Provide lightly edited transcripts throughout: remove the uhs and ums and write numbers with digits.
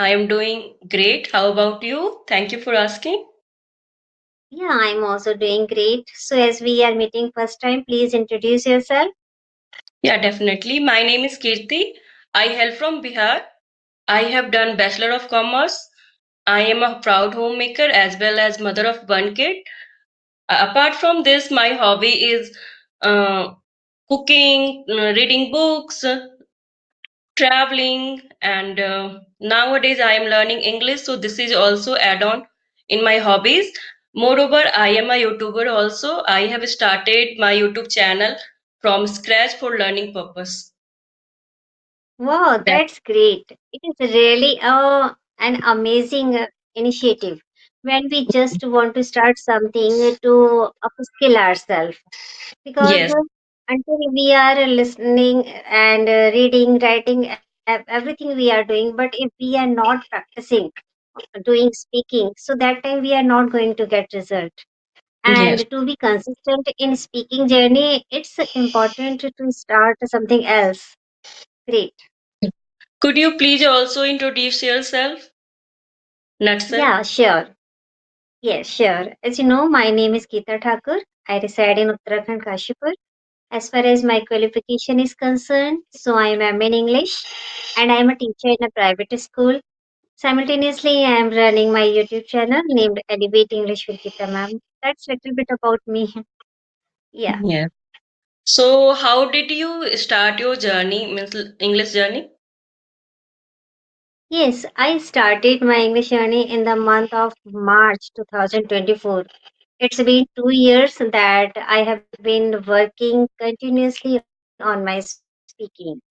I am doing great. How about you? Thank you for asking. Yeah, I'm also doing great. So, as we are meeting first time, please introduce yourself. Yeah, definitely. My name is Kirti. I hail from Bihar. I have done Bachelor of Commerce. I am a proud homemaker as well as mother of one kid. Apart from this, my hobby is uh, cooking, reading books, traveling, and nowadays I am learning English. So this is also add-on in my hobbies. Moreover, I am a YouTuber also. I have started my YouTube channel from scratch for learning purpose. Wow, That that's great. It is really an amazing initiative when we just want to start something to upskill ourselves. Because yes, until we are listening and reading, writing, everything we are doing, but if we are not practicing doing speaking, so that time we are not going to get result. yes. And to be consistent in speaking journey, it's important to start something else. Great. Could you please also introduce yourself, Natsal? Yeah, sure. Yes, sure. As you know, my name is Geeta Thakur. I reside in Uttarakhand, Kashipur. As far as my qualification is concerned, so I am MA in English and I am a teacher in a private school. Simultaneously, I am running my YouTube channel named Elevate English with Geeta Ma'am. That's little bit about me. Yeah. Yes. So, how did you start your journey, means English journey? Yes, I started my English journey in the month of March 2024. It's been 2 years that I have been working continuously on my speaking.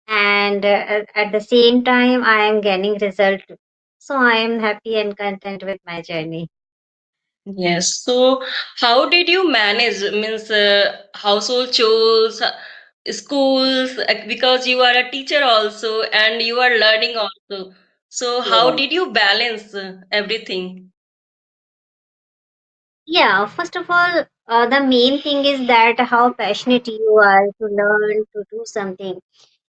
And at the same time, I am getting result. So I am happy and content with my journey. Yes. So, how did you manage, means household chores, schools, because you are a teacher also and you are learning also. So, how Yeah. did you balance everything? Yeah, first of all, the main thing is that how passionate you are to learn to do something.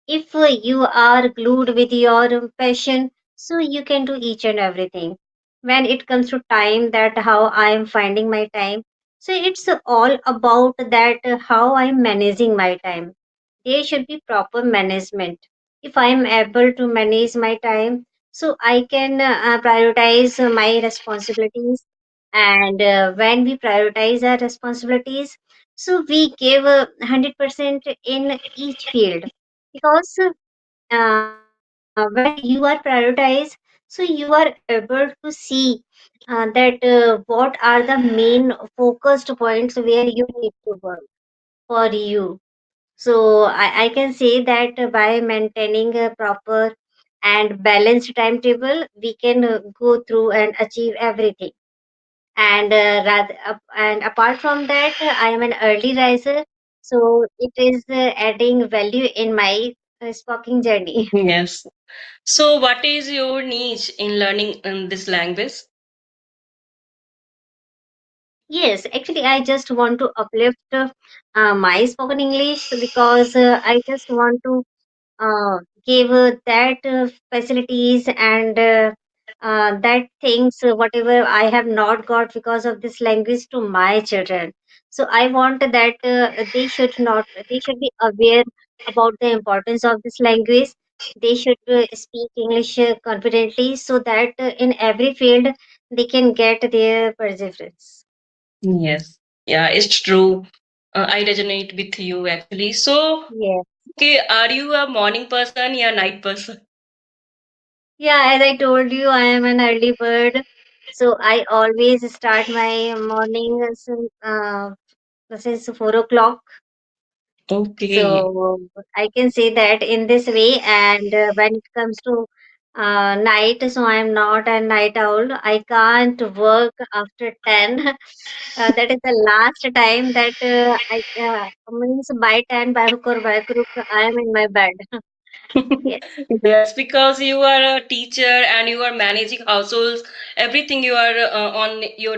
If you are glued with your passion, so you can do each and everything. When it comes to time, that how I am finding my time, so it's all about that how I'm managing my time. There should be proper management. If I am able to manage my time, so I can prioritize my responsibilities. And when we prioritize our responsibilities, so we give 100% in each field. Because when you are prioritized, so you are able to see that what are the main focused points where you need to work for you. So I can say that by maintaining a proper and balanced timetable, we can go through and achieve everything. And and apart from that, I am an early riser, so it is adding value in my speaking journey. Yes. So, what is your niche in learning this language? Yes, actually, I just want to uplift my spoken English because I just want to give that facilities and that things, whatever I have not got because of this language to my children. So I want that they should not, they should be aware about the importance of this language. They should speak English confidently so that in every field they can get their perseverance. Yes. Yeah, it's true. I resonate with you actually. So, Yes. okay, are you a morning person or night person? Yeah, as I told you, I am an early bird. So I always start my morning since 4 o'clock. Okay. So I can say that in this way. And when it comes to night, so I am not a night owl. I can't work after 10. That is the last time that I means by 10, by hook or by crook, I am in my bed. Yes. Yes, because you are a teacher and you are managing households, everything you are on your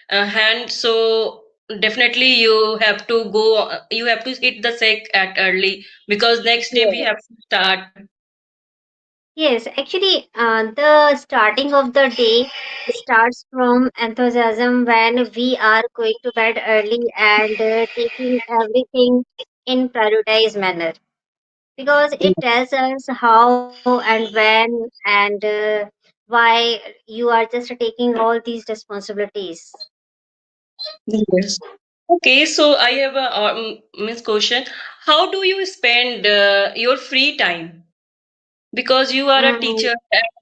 hand. So definitely you have to go, you have to hit the sick at early because next day we Yes. have to start. Yes, actually, the starting of the day starts from enthusiasm when we are going to bed early and taking everything in prioritized manner, because it tells us how and when and why you are just taking all these responsibilities. Yes. Okay, so I have a means question. How do you spend your free time? Because you are a Mm, teacher,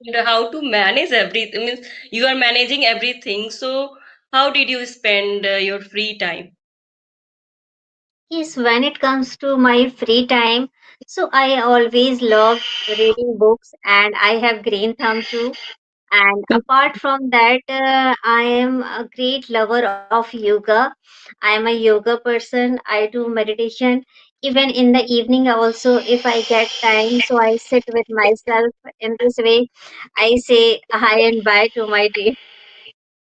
and how to manage everything means you are managing everything. So how did you spend your free time? yes, when it comes to my free time, so I always love reading books and I have green thumb too. And apart from that, I am a great lover of yoga. I am a yoga person. I do meditation. Even in the evening, also, if I get time, so I sit with myself in this way. I say hi and bye to my day.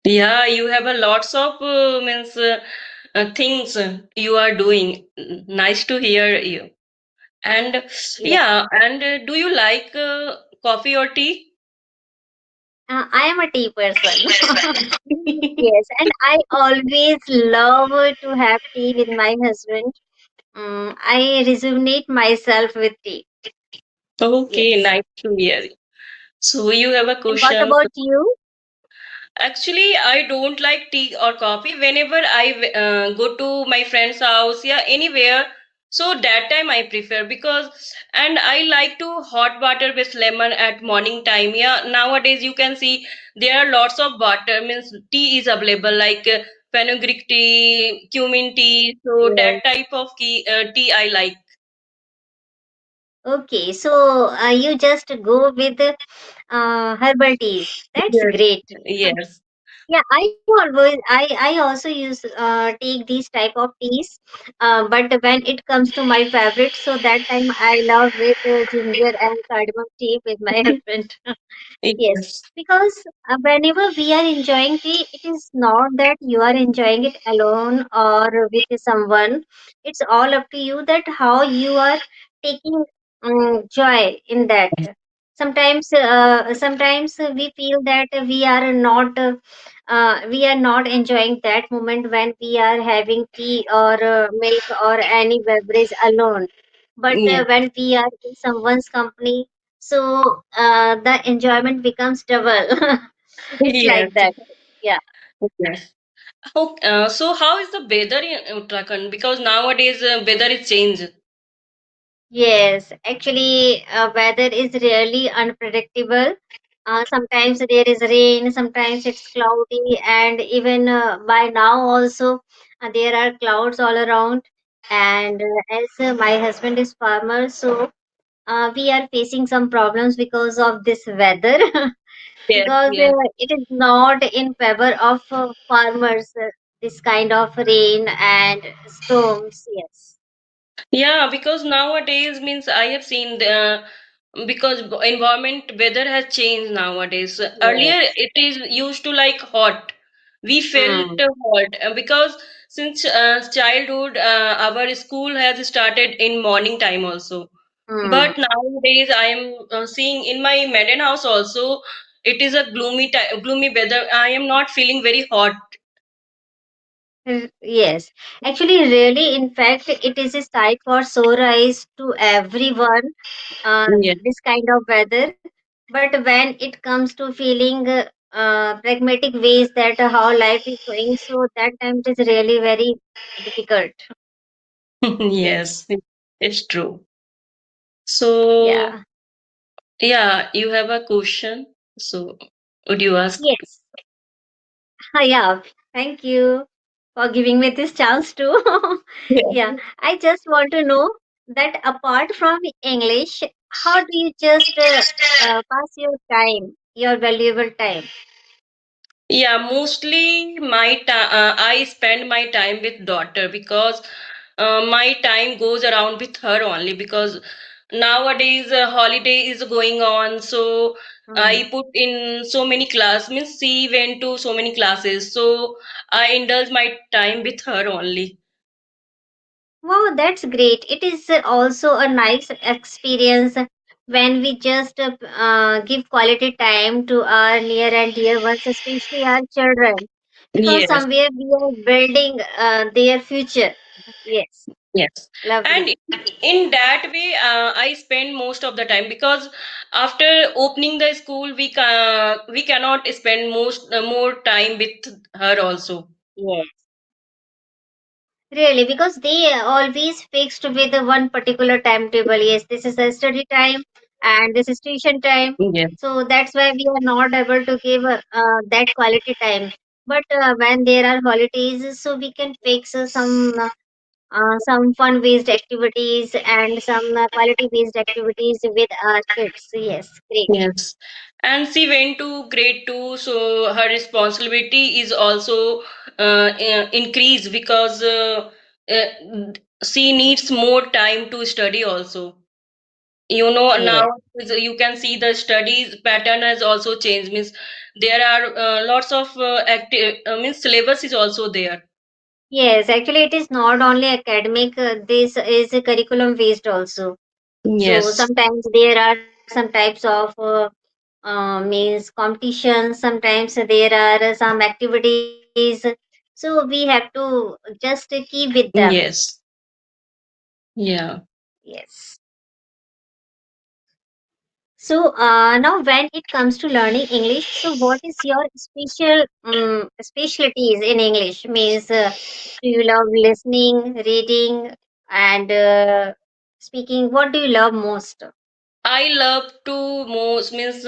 Yeah, you have a lots of means things you are doing. Nice to hear you. And Yeah. yeah, and do you like coffee or tea? I am a tea person. Yes, and I always love to have tea with my husband. I rejuvenate myself with tea. Okay, Yes. nice to hear. So you have a And what question. about you? Actually, I don't like tea or coffee. Whenever I go to my friend's house, yeah, anywhere, so that time I prefer because, and I like to hot water with lemon at morning time. Yeah, nowadays you can see there are lots of water, means tea is available like fenugreek tea, cumin tea. So that Yes. type of tea I like. Okay, so you just go with herbal teas. That's Yes. great. Yes. Yeah, I also use take these type of teas, but when it comes to my favorite, so that time I love with ginger and cardamom tea with my husband. Yes, Yes. because whenever we are enjoying tea, it is not that you are enjoying it alone or with someone. It's all up to you that how you are taking joy in that. Sometimes we feel that we are not enjoying that moment when we are having tea or milk or any beverage alone. But Yes. when we are in someone's company, so the enjoyment becomes double. It's like Yes. that. Yeah. Yes. So how is the weather in Uttarakhand? Because nowadays weather is changed. Yes, actually, weather is really unpredictable. Sometimes there is rain, sometimes it's cloudy, and even by now also there are clouds all around. And as my husband is farmer, so we are facing some problems because of this weather. Yes, Because yes. it is not in favor of farmers, this kind of rain and storms. Yes. Yeah, because nowadays means I have seen the because environment weather has changed nowadays. Earlier Yes. it is used to like hot. We felt Hmm. hot because since childhood our school has started in morning time also. Hmm. But nowadays I am seeing in my maiden house also it is a gloomy weather. I am not feeling very hot. Yes. Actually, really, in fact, it is a sight for sore eyes to everyone, Yeah. this kind of weather. But when it comes to feeling pragmatic ways that how life is going, so that time it is really very difficult. Yes. Yes, it's true. So, Yeah. yeah, you have a question. So, would you ask? Yes. Yeah. Thank you for giving me this chance too. Yeah. I just want to know that apart from English, how do you just pass your time, your valuable time? Yeah, mostly I spend my time with daughter because my time goes around with her only because nowadays holiday is going on, so Hmm. I put in so many class means she went to so many classes, so I indulge my time with her only. Wow, that's great. It is also a nice experience when we just give quality time to our near and dear ones, especially our children, because Yes, somewhere we are building their future. Yes, yes. And lovely. in that way, I spend most of the time because after opening the school, we cannot spend most more time with her also. Yes. Really, because they always fixed with the one particular timetable. Yes, this is a study time and this is tuition time. Yes, So that's why we are not able to give that quality time. But when there are holidays, so we can fix some fun-based activities and some quality-based activities with our kids. Yes, great. yes. And she went to grade two, so her responsibility is also increased because uh, she needs more time to study also. You know, now Yes. you can see the studies pattern has also changed. Means there are lots of active means syllabus is also there. Yes, actually, it is not only academic. This is a curriculum-based also. So Yes, sometimes there are some types of means competitions. Sometimes there are some activities. So we have to just keep with them. yes, yeah. Yes. So now when it comes to learning English, so what is your specialties in English? Means do you love listening, reading, and speaking? What do you love most? I love to most means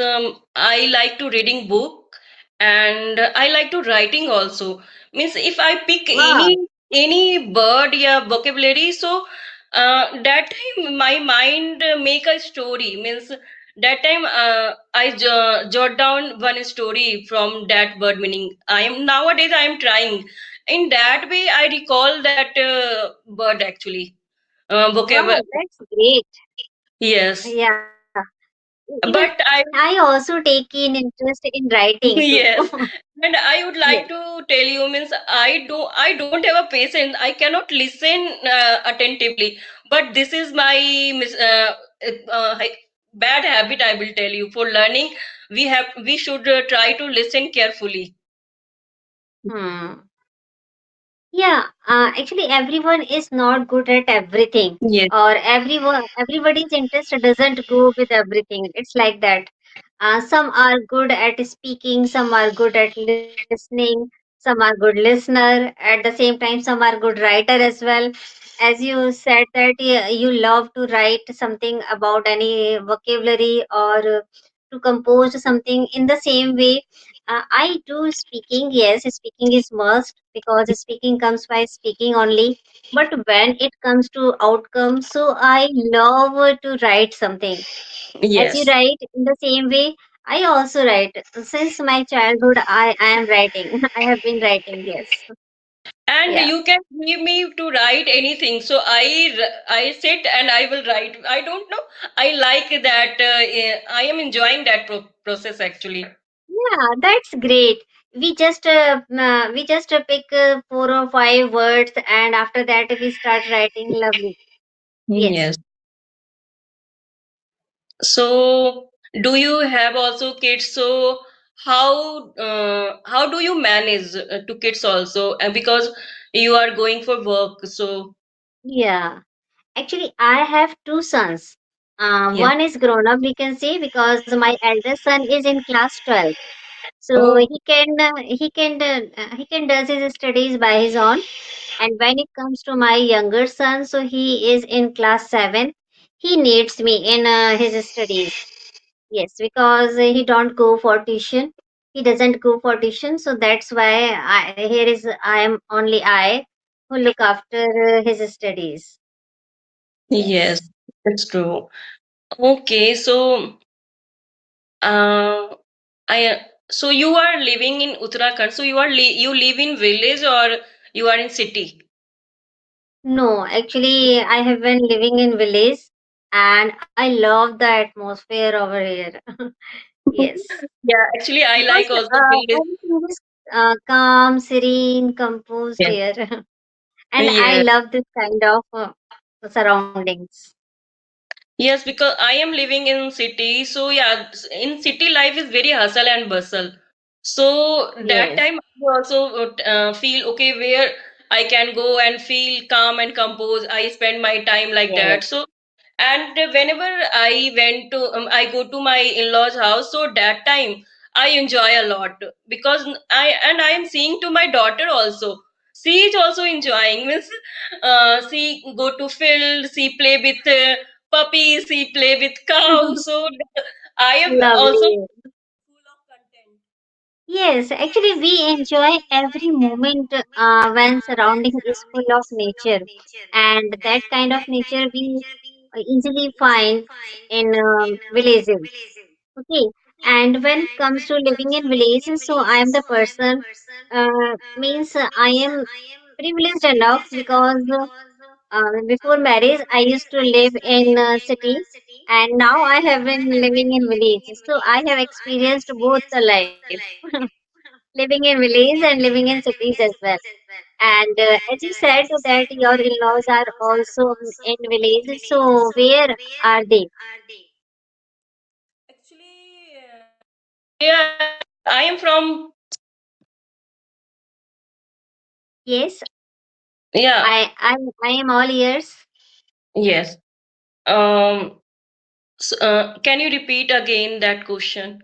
I like to reading book and I like to writing also. Means if I pick Wow. any word yeah vocabulary, so that time my mind make a story. Means that time I jot down one story from that word meaning. I am nowadays I am trying. In that way I recall that word actually vocab. Wow, that's great. Yes, Yeah. Even but I also take in interest in writing too. yes, and I would Yes. like to tell you means I don't have a patience. I cannot listen attentively. But this is my bad habit. I will tell you. For learning, we should try to listen carefully. Hmm. Yeah, actually, everyone is not good at everything, Yes, or everybody's interest doesn't go with everything. It's like that. Some are good at speaking, some are good at listening, some are good listener. At the same time, some are good writer as well. As you said that you love to write something about any vocabulary or to compose something in the same way. I do speaking. Yes, speaking is must because speaking comes by speaking only. But when it comes to outcome, so I love to write something as you yes. write in the same way. I also write. Since my childhood, I am writing. I have been writing, yes. And Yeah. you can give me to write anything. So I sit and I will write. I don't know. I like that. I am enjoying that process actually. Yeah, that's great. We just pick four or five words, and after that we start writing. Lovely. Yes. Yes. So, do you have also kids? So, how do you manage to kids also? And because you are going for work, so Yeah. Actually, I have two sons. yes. One is grown up, we can say, because my eldest son is in class 12. So Oh, he can does his studies by his own. And when it comes to my younger son, so he is in class 7. He needs me in his studies. Yes, because he don't go for tuition. He doesn't go for tuition, so that's why I am only I who look after his studies. yes, Yes. that's true. Okay, so uh, so you are living in Uttarakhand. So you live in village or you are in city? No, actually, I have been living in village, and I love the atmosphere over here. Yes, Yeah, actually, I because like also village. everything is calm, serene, composed Yes, here. And I yes. love this kind of surroundings. Yes, because I am living in city, so yeah, in city life is very hustle and bustle. So that Yes, time I also feel okay where I can go and feel calm and composed. I spend my time like yes, that. So and whenever I go to my in-laws house, so that time I enjoy a lot because I am seeing to my daughter also. She is also enjoying. Means she go to field, she play with puppies, she play with cows. So I am also lovely. full of content. Yes, actually, we enjoy every moment when surrounding is full of nature, and that kind of nature we easily find in villages. Okay, and when it comes to living in villages, so I am the person means I am privileged enough because before marriage I used to live in city, and now I have been living in village. So I have experienced both the life. Living in village and living in cities as well. And as you said that your in-laws are also in village, so where are they? Actually, yeah, I am from Yes, yeah, I am all ears. yes. Can you repeat again that question?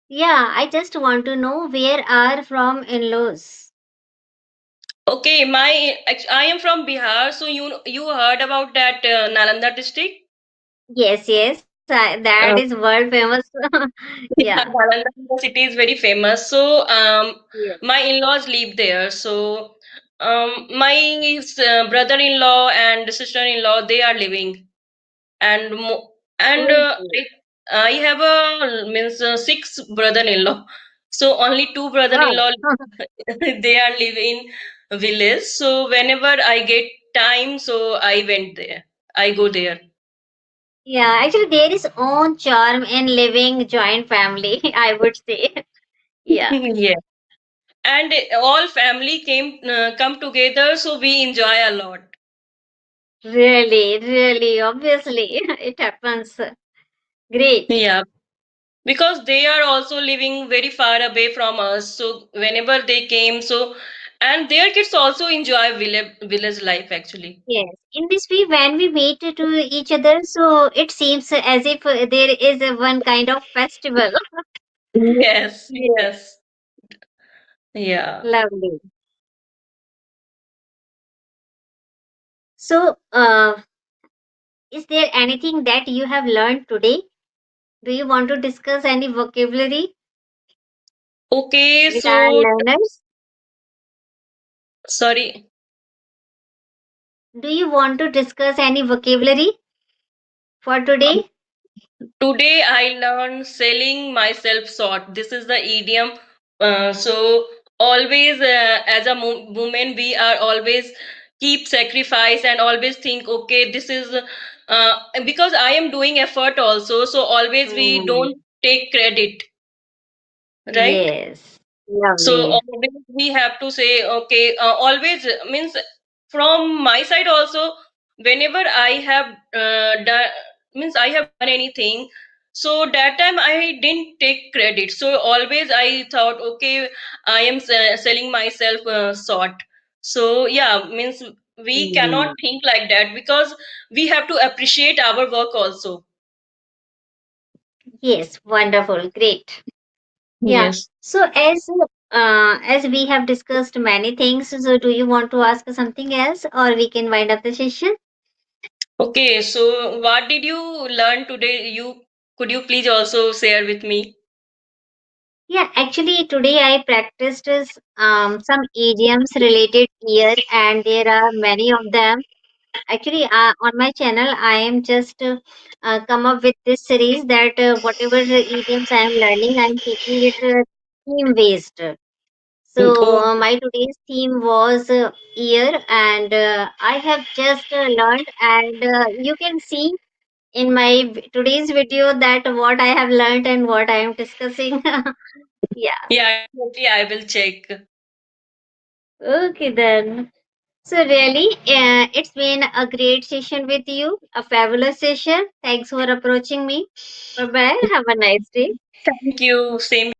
Yeah, I just want to know where are from in-laws. Okay, I am from Bihar, so you heard about that Nalanda district? Yes, that is world famous. Yeah. Yeah, Nalanda city is very famous. So, Yes. my in-laws live there. So, my brother-in-law and sister-in-law they are living, and Okay. I have a means six brother-in-law. So only two Wow. brother-in-law they are living in village. So whenever I get time, so I went there. I go there. Yeah, actually there is own charm in living joint family, I would say. Yeah. Yeah. And all family come together, so we enjoy a lot. Really, obviously, it happens. Great. Yeah, because they are also living very far away from us. So whenever they came, so and their kids also enjoy village life actually. Yes. In this way, when we meet to each other, so it seems as if there is one kind of festival. Yes, Yes. yes, yeah. Lovely. So, is there anything that you have learned today? Do you want to discuss any vocabulary Okay, with our so learners? sorry. Do you want to discuss any vocabulary for today? Today I learned selling myself short. This is the idiom. So always, as a woman, we are always keep sacrifice and always think, okay, this is because I am doing effort also. So always we Hmm. don't take credit, right? Yes. So Lovely. always we have to say, okay, always means from my side also, whenever I have done means I have done anything, so that time I didn't take credit. So always I thought, okay, I am selling myself short. So yeah, means we cannot Hmm. think like that because we have to appreciate our work also. Yes, wonderful. Great. Yeah. Yes. So as we have discussed many things, so do you want to ask something else or we can wind up the session? Okay, so what did you learn today? You could you please also share with me? Yeah, actually today I practiced some idioms related here and there are many of them. Actually, on my channel, I am just come up with this series that whatever idioms I am learning, I am taking it theme based. So Oh, my today's theme was year, and I have just learned, and you can see in my today's video that what I have learned and what I am discussing. Yeah. yeah, definitely I will check. Okay then. So really, it's been a great session with you, a fabulous session. Thanks for approaching me. Bye bye. Have a nice day. Thank you. Same